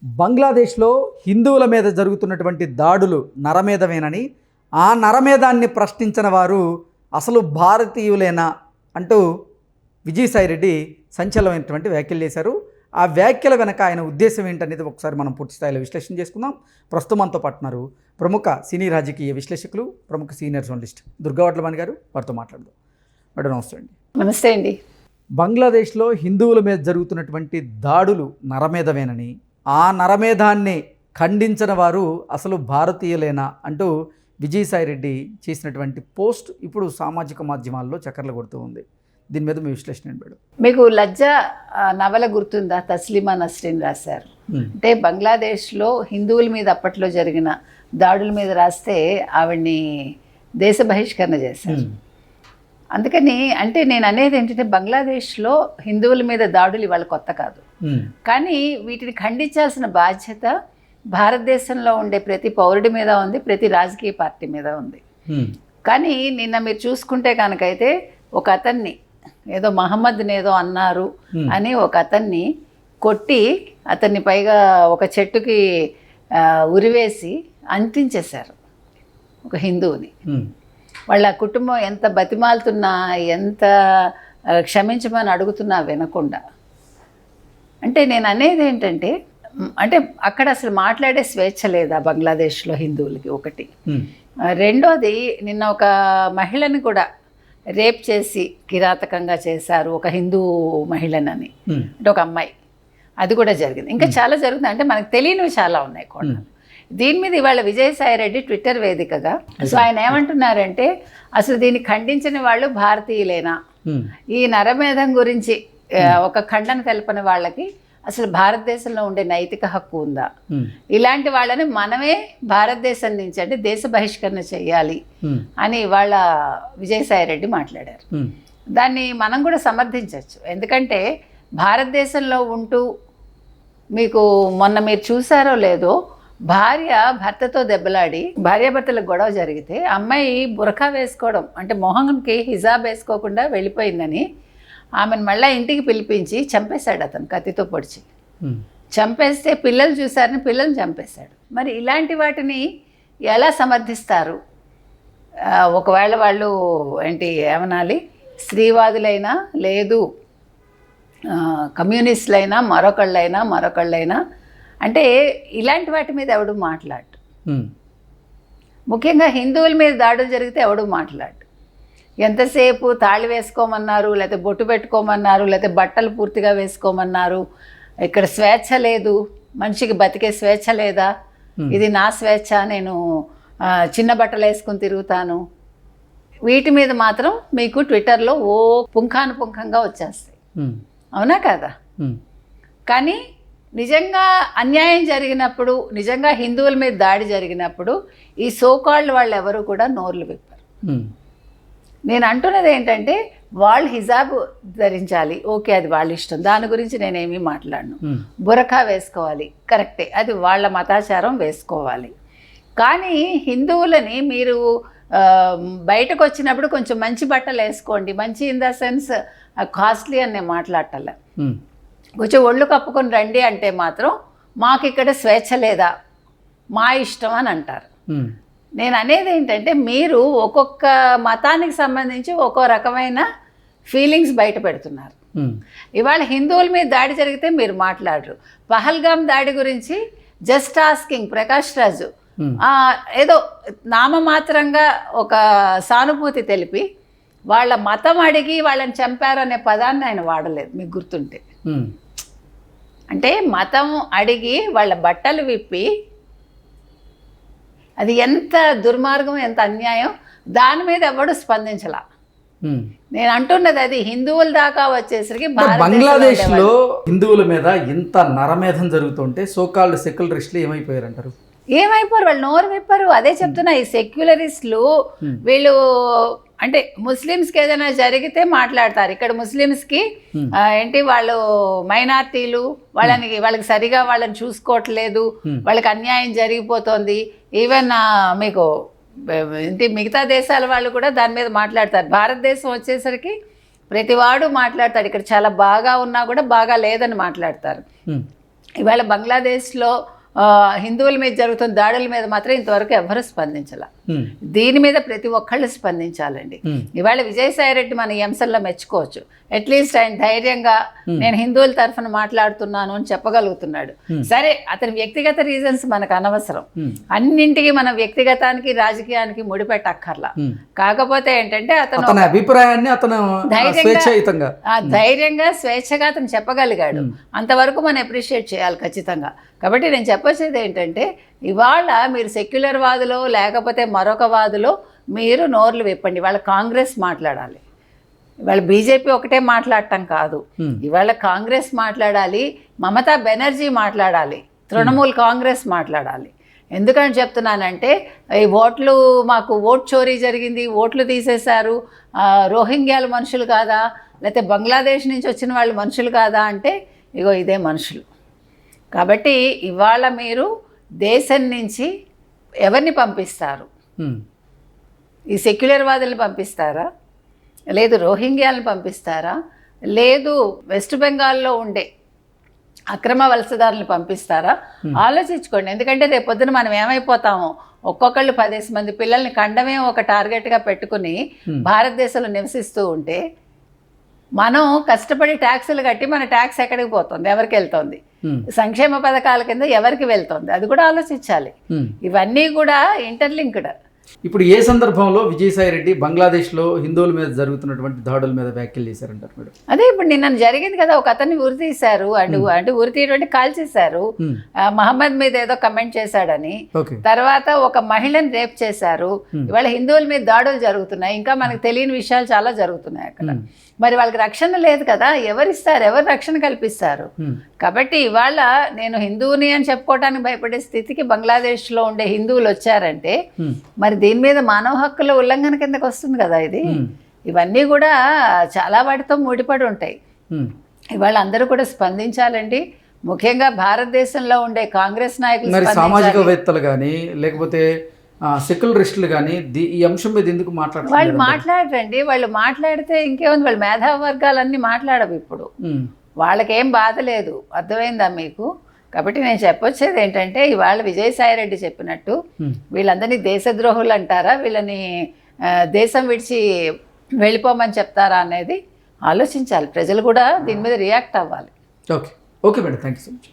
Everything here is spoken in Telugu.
బంగ్లాదేశ్లో హిందువుల మీద జరుగుతున్నటువంటి దాడులు నరమేధమేనని, ఆ నరమేధాన్ని ప్రశ్నించిన వారు అసలు భారతీయులేనా అంటూ విజయసాయిరెడ్డి సంచలనమైనటువంటి వ్యాఖ్యలు చేశారు. ఆ వ్యాఖ్యల వెనక ఆయన ఉద్దేశం ఏంటనేది ఒకసారి మనం పూర్తి స్థాయిలో విశ్లేషణ చేసుకుందాం. ప్రస్తుతం మనతో పాటున్నారు ప్రముఖ సినీ రాజకీయ విశ్లేషకులు, ప్రముఖ సీనియర్ జర్నలిస్ట్ దుర్గా వడ్లమాని గారు. వారితో మాట్లాడదాం. మేడం నమస్తే అండి. నమస్తే అండి. బంగ్లాదేశ్లో హిందువుల మీద జరుగుతున్నటువంటి దాడులు నరమేధమేనని, ఆ నరమేధాన్ని ఖండించిన వారు అసలు భారతీయులేనా అంటూ విజయసాయిరెడ్డి చేసినటువంటి పోస్ట్ ఇప్పుడు సామాజిక మాధ్యమాల్లో చక్కర్లు కొడుతూ ఉంది. దీని మీద మీ విశ్లేషణ ఏంటి మేడం? మీకు లజ్జ నవల గుర్తుందా? తస్లీమా నస్రీన్ రాశారు. అంటే బంగ్లాదేశ్లో హిందువుల మీద అప్పట్లో జరిగిన దాడుల మీద రాస్తే ఆవిడ్ని దేశ బహిష్కరణ చేశారు. అందుకని అంటే నేను అనేది ఏంటంటే, బంగ్లాదేశ్లో హిందువుల మీద దాడులు ఇవాళ కొత్త కాదు, కానీ వీటిని ఖండించాల్సిన బాధ్యత భారతదేశంలో ఉండే ప్రతి పౌరుడి మీద ఉంది, ప్రతి రాజకీయ పార్టీ మీద ఉంది. కానీ నిన్న మీరు చూసుకుంటే కనుకైతే ఒక అతన్ని ఏదో మహమ్మద్ని ఏదో అన్నారు అని ఒక అతన్ని కొట్టి, అతన్ని పైగా ఒక చెట్టుకి ఉరివేసి అంటించేశారు ఒక హిందువుని. వాళ్ళ కుటుంబం ఎంత బతిమాలుతున్నా, ఎంత క్షమించమని అడుగుతున్నా వినకుండా. అంటే నేను అనేది ఏంటంటే, అంటే అక్కడ అసలు మాట్లాడే స్వేచ్ఛ లేదా బంగ్లాదేశ్లో హిందువులకి? ఒకటి. రెండోది, నిన్న ఒక మహిళని కూడా రేప్ చేసి కిరాతకంగా చేశారు, ఒక హిందూ మహిళనని. అంటే ఒక అమ్మాయి, అది కూడా జరిగింది. ఇంకా చాలా జరుగుతుంది. అంటే మనకు తెలియనివి చాలా ఉన్నాయి కూడా. దీని మీద ఇవాళ విజయసాయిరెడ్డి ట్విట్టర్ వేదికగా సో ఆయన ఏమంటున్నారంటే, అసలు దీన్ని ఖండించిన వాళ్ళు భారతీయులేనా, ఈ నరమేధం గురించి ఒక ఖండన తెలపని వాళ్ళకి అసలు భారతదేశంలో ఉండే నైతిక హక్కు ఉందా? ఇలాంటి వాళ్ళని మనమే భారతదేశం నుంచి అంటే దేశ బహిష్కరణ చేయాలి అని ఇవాళ విజయసాయిరెడ్డి మాట్లాడారు. దాన్ని మనం కూడా సమర్థించవచ్చు. ఎందుకంటే భారతదేశంలో ఉంటూ, మీకు మొన్న మీరు చూసారో లేదో, భార్య భర్తతో దెబ్బలాడి భార్యాభర్తలకు గొడవ జరిగితే అమ్మాయి బురఖా వేసుకోవడం అంటే మొహంకి హిజాబ్ వేసుకోకుండా వెళ్ళిపోయిందని ఆమెను మళ్ళీ ఇంటికి పిలిపించి చంపేశాడు అతను, కత్తితో పొడిచి చంపేస్తే పిల్లలు చూశారని పిల్లల్ని చంపేశాడు. మరి ఇలాంటి వాటిని ఎలా సమర్థిస్తారు? ఒకవేళ వాళ్ళు ఏంటి ఏమనాలి, స్త్రీవాదులైనా లేదు కమ్యూనిస్టులైనా మరొకళ్ళైనా అంటే ఇలాంటి వాటి మీద ఎవడు మాట్లాడు. ముఖ్యంగా హిందువుల మీద దాడులు జరిగితే ఎవడు మాట్లాడు. ఎంతసేపు తాళి వేసుకోమన్నారు, లేకపోతే బొట్టు పెట్టుకోమన్నారు, లేకపోతే బట్టలు పూర్తిగా వేసుకోమన్నారు. ఇక్కడ స్వేచ్ఛ లేదు, మనిషికి బతికే స్వేచ్ఛ లేదా? ఇది నా స్వేచ్ఛ, నేను చిన్న బట్టలు వేసుకుని తిరుగుతాను. వీటి మీద మాత్రం మీకు ట్విట్టర్లో ఓ పుంఖానుపుంఖంగా వచ్చేస్తాయి. అవునా కదా? కానీ నిజంగా అన్యాయం జరిగినప్పుడు, నిజంగా హిందువుల మీద దాడి జరిగినప్పుడు ఈ సోకాళ్ళు వాళ్ళు ఎవరు కూడా నోర్లు విప్పరు. నేను అంటున్నది ఏంటంటే, వాళ్ళు హిజాబ్ ధరించాలి, ఓకే, అది వాళ్ళ ఇష్టం, దాని గురించి నేనేమీ మాట్లాడను. బురఖా వేసుకోవాలి, కరెక్టే, అది వాళ్ళ మతాచారం, వేసుకోవాలి. కానీ హిందువులని మీరు బయటకు వచ్చినప్పుడు కొంచెం మంచి బట్టలు వేసుకోండి, మంచి ఇన్ ద సెన్స్ కాస్ట్లీ అని నేను మాట్లాడటలే, కొంచెం ఒళ్ళు కప్పుకొని రండి అంటే మాత్రం మాకు ఇక్కడ స్వేచ్ఛ లేదా, మా ఇష్టం అని అంటారు. నేను అనేది ఏంటంటే, మీరు ఒక్కొక్క మతానికి సంబంధించి ఒక్కో రకమైన ఫీలింగ్స్ బయట పెడుతున్నారు. ఇవాళ హిందువుల మీద దాడి జరిగితే మీరు మాట్లాడరు. పహల్గామ్ దాడి గురించి జస్ట్ ఆస్కింగ్ ప్రకాష్ రాజు ఏదో నామమాత్రంగా ఒక సానుభూతి తెలిపి వాళ్ళ మతం అడిగి వాళ్ళని చంపారు అనే పదాన్ని ఆయన వాడలేదు, మీకు గుర్తుంటే. అంటే మతం అడిగి వాళ్ళ బట్టలు విప్పి, అది ఎంత దుర్మార్గం, ఎంత అన్యాయం, దాని మీద ఎవడు స్పందించలా. నేను అంటున్నది అది. హిందువుల దాకా వచ్చేసరికి బంగ్లాదేశ్లో హిందువుల మీద ఇంత నరమేధం జరుగుతుంటే సోకాల్డ్ సెక్యులరిస్టులు ఏమైపోయారంటారు? ఏమైపోరు, వాళ్ళు నోరు విప్పరు. అదే చెప్తున్నా, ఈ సెక్యులరిస్టులు వీళ్ళు అంటే ముస్లిమ్స్కి ఏదైనా జరిగితే మాట్లాడతారు. ఇక్కడ ముస్లిమ్స్కి ఏంటి, వాళ్ళు మైనార్టీలు, వాళ్ళకి సరిగా వాళ్ళని చూసుకోవట్లేదు, వాళ్ళకి అన్యాయం జరిగిపోతుంది. ఈవెన్ మీకు ఏంటి మిగతా దేశాల వాళ్ళు కూడా దాని మీద మాట్లాడతారు. భారతదేశం వచ్చేసరికి ప్రతివాడు మాట్లాడతాడు, ఇక్కడ చాలా బాగా ఉన్నా కూడా బాగా లేదని మాట్లాడతారు. ఇవాళ బంగ్లాదేశ్లో హిందువుల మీద జరుగుతున్న దాడుల మీద మాత్రం ఇంతవరకు ఎవరు స్పందించాల. దీని మీద ప్రతి ఒక్కళ్ళు స్పందించాలండి. ఇవాళ విజయసాయి రెడ్డి మన ఈ అంశంలో మెచ్చుకోవచ్చు. అట్లీస్ట్ ఆయన ధైర్యంగా నేను హిందువుల తరఫున మాట్లాడుతున్నాను అని చెప్పగలుగుతున్నాడు. సరే, అతని వ్యక్తిగత రీజన్స్ మనకు అనవసరం. అన్నింటికి మన వ్యక్తిగతానికి రాజకీయానికి ముడిపెట్టక్కర్లా. కాకపోతే ఏంటంటే అతను అభిప్రాయాన్ని అతను ధైర్యంగా స్వేచ్ఛగా అతను చెప్పగలిగాడు. అంతవరకు మనం అప్రిషియేట్ చేయాలి ఖచ్చితంగా. కాబట్టి నేను చెప్పొచ్చేది ఏంటంటే, ఇవాళ మీరు సెక్యులర్ వాదులో లేకపోతే మరొక వాదులో మీరు నోర్లు విప్పండి. ఇవాళ కాంగ్రెస్ మాట్లాడాలి, ఇవాళ బీజేపీ ఒకటే మాట్లాడటం కాదు. ఇవాళ కాంగ్రెస్ మాట్లాడాలి, మమతా బెనర్జీ మాట్లాడాలి, తృణమూల్ కాంగ్రెస్ మాట్లాడాలి. ఎందుకని చెప్తున్నానంటే, ఈ ఓట్లు మాకు ఓట్ చోరీ జరిగింది, ఓట్లు తీసేశారు, రోహింగ్యాలు మనుషులు కాదా, లేకపోతే బంగ్లాదేశ్ నుంచి వచ్చిన వాళ్ళు మనుషులు కాదా అంటే, ఇగో ఇదే మనుషులు. కాబట్టి ఇవాళ మీరు దేశం నుంచి ఎవరిని పంపిస్తారు? ఈ సెక్యులర్ వాదుల్ని పంపిస్తారా, లేదు రోహింగ్యాలను పంపిస్తారా, లేదు వెస్ట్ బెంగాల్లో ఉండే అక్రమ వలసదారులను పంపిస్తారా? ఆలోచించుకోండి. ఎందుకంటే రేపొద్దున మనం ఏమైపోతామో, ఒక్కొక్కళ్ళు 10 మంది పిల్లల్ని కండమే ఒక టార్గెట్గా పెట్టుకుని భారతదేశంలో నివసిస్తూ ఉంటే, మనం కష్టపడి ట్యాక్సులు కట్టి మన ట్యాక్స్ ఎక్కడికి పోతుంది, ఎవరికి వెళ్తుంది, సంక్షేమ పథకాల కింద ఎవరికి వెళ్తుంది, అది కూడా ఆలోచించాలి. ఇవన్నీ కూడా ఇంటర్లింక్డ్. ఇప్పుడు ఏ సందర్భంలో విజయసాయి రెడ్డి బంగ్లాదేశ్లో హిందువుల మీద జరుగుతున్నటువంటి దాడుల మీద వ్యాఖ్యలు చేశారంటారు మేడం? అదే ఇప్పుడు నిన్న జరిగింది కదా, ఒక అతన్ని ఉరి తీశారు, అంటే ఉరి తీయటువంటి కాల్ చేశారు, మహమ్మద్ మీద ఏదో కమెంట్ చేశాడని. తర్వాత ఒక మహిళని రేప్ చేశారు. ఇవాళ హిందువుల మీద దాడులు జరుగుతున్నాయి, ఇంకా మనకు తెలియని విషయాలు చాలా జరుగుతున్నాయి అక్కడ. మరి వాళ్ళకి రక్షణ లేదు కదా, ఎవరిస్తారు, ఎవరు రక్షణ కల్పిస్తారు? కాబట్టి ఇవాళ నేను హిందువుని అని చెప్పుకోవడానికి భయపడే స్థితికి బంగ్లాదేశ్లో ఉండే హిందువులు వచ్చారంటే, మరి దీని మీద మానవ హక్కుల ఉల్లంఘన కిందకి వస్తుంది కదా ఇది. ఇవన్నీ కూడా చాలా వాటితో ముడిపడి ఉంటాయి. ఇవాళ అందరూ కూడా స్పందించాలండి. ముఖ్యంగా భారతదేశంలో ఉండే కాంగ్రెస్ నాయకులు, సామాజికవేత్తలు కానీ లేకపోతే సెక్యులరిస్టులు కానీ ఈ అంశం మీద ఎందుకు మాట్లాడారు? వాళ్ళు మాట్లాడరండి. వాళ్ళు మాట్లాడితే ఇంకేముంది, వాళ్ళు మేధావి వర్గాలన్నీ మాట్లాడవు. ఇప్పుడు వాళ్ళకేం బాధ లేదు, అర్థమైందా మీకు? కాబట్టి నేను చెప్పొచ్చేది ఏంటంటే, ఇవాళ విజయసాయి రెడ్డి చెప్పినట్టు వీళ్ళందరినీ దేశద్రోహులు అంటారా, వీళ్ళని దేశం విడిచి వెళ్ళిపోమని చెప్తారా అనేది ఆలోచించాలి. ప్రజలు కూడా దీని మీద రియాక్ట్ అవ్వాలి. Okay madam, thank you so much.